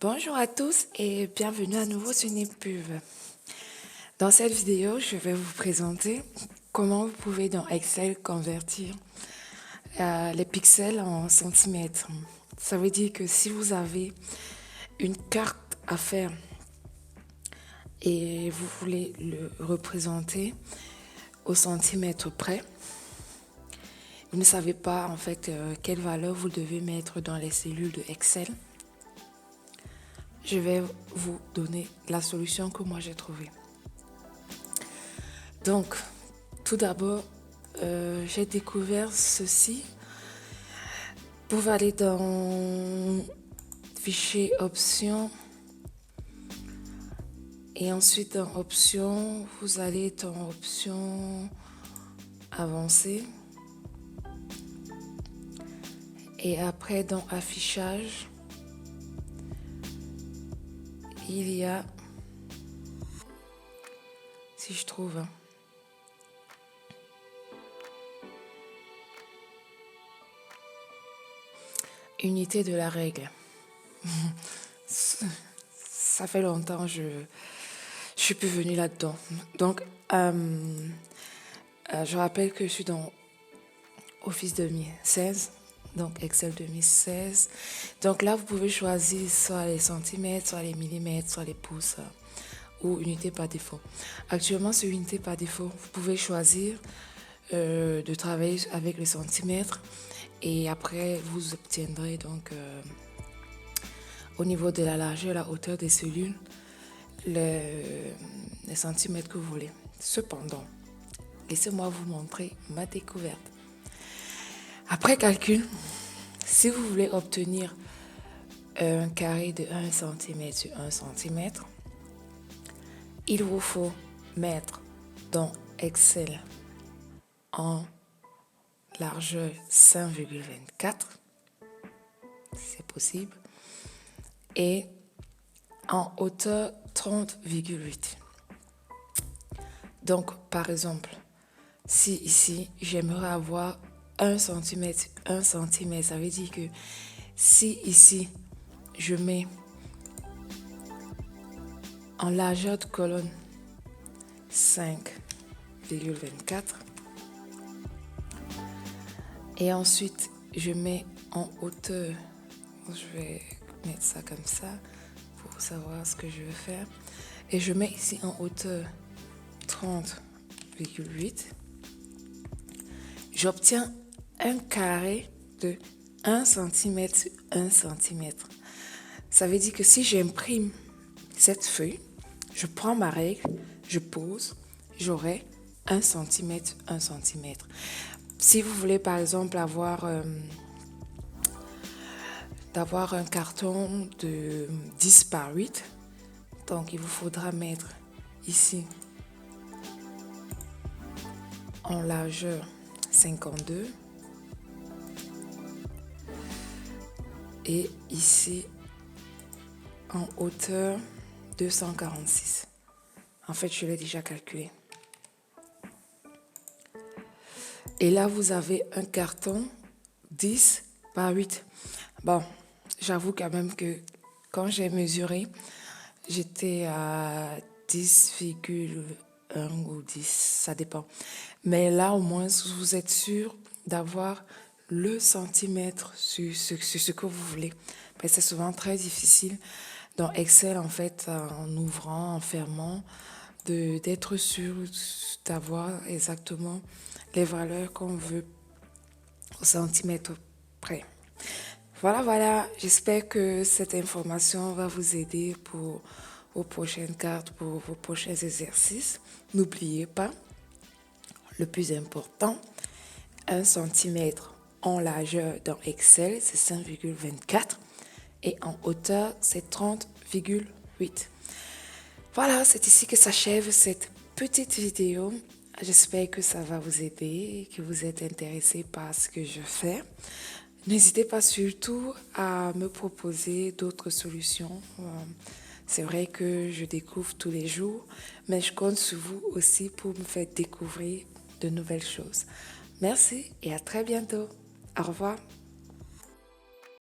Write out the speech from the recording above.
Bonjour à tous et bienvenue à nouveau sur Nipub. Dans cette vidéo, je vais vous présenter comment vous pouvez dans Excel convertir les pixels en centimètres. Ça veut dire que si vous avez une carte à faire et vous voulez le représenter au centimètre près, vous ne savez pas en fait quelle valeur vous devez mettre dans les cellules de Excel. Je vais vous donner la solution que moi j'ai trouvée. Donc, tout d'abord, j'ai découvert ceci. Vous pouvez aller dans Fichier Options et ensuite dans Options, vous allez dans Options Avancées et après dans Affichage, il y a, si je trouve, unité de la règle. Ça fait longtemps je suis plus venue là-dedans. Donc, je rappelle que je suis dans Office 2016, donc Excel 2016. Donc là, vous pouvez choisir soit les centimètres, soit les millimètres, soit les pouces ou unité par défaut. Actuellement, sur unité par défaut, vous pouvez choisir de travailler avec les centimètres et après, vous obtiendrez donc au niveau de la largeur, la hauteur des cellules, les centimètres que vous voulez. Cependant, laissez-moi vous montrer ma découverte. Après calcul, si vous voulez obtenir un carré de 1 cm sur 1 cm, il vous faut mettre dans Excel en largeur 5,24, c'est possible, et en hauteur 30,8. Donc, par exemple, si ici, j'aimerais avoir 1 cm, 1 cm, ça veut dire que si ici, je mets en largeur de colonne 5,24 et ensuite, je mets en hauteur, je vais mettre ça comme ça pour savoir ce que je veux faire, et je mets ici en hauteur 30,8, j'obtiens un carré de 1 cm sur 1 cm. Ça veut dire que si j'imprime cette feuille, je prends ma règle, je pose, j'aurai 1 cm, 1 cm. Si vous voulez par exemple avoir un carton de 10 par 8, donc il vous faudra mettre ici en largeur 52 et ici en hauteur 246. En fait, je l'ai déjà calculé. Et là, vous avez un carton 10 par 8. Bon, j'avoue quand même que quand j'ai mesuré, j'étais à 10,1 ou 10, ça dépend. Mais là, au moins, vous êtes sûr d'avoir le centimètre sur ce que vous voulez. Parce que c'est souvent très difficile dans Excel, en fait, en ouvrant, en fermant, d'être sûr d'avoir exactement les valeurs qu'on veut au centimètre près. Voilà, j'espère que cette information va vous aider pour vos prochaines cartes, pour vos prochains exercices. N'oubliez pas, le plus important, 1 cm en largeur dans Excel, c'est 5,24 et en hauteur, c'est 30,8. Voilà, c'est ici que s'achève cette petite vidéo. J'espère que ça va vous aider, que vous êtes intéressé par ce que je fais. N'hésitez pas surtout à me proposer d'autres solutions. C'est vrai que je découvre tous les jours, mais je compte sur vous aussi pour me faire découvrir de nouvelles choses. Merci et à très bientôt. Au revoir.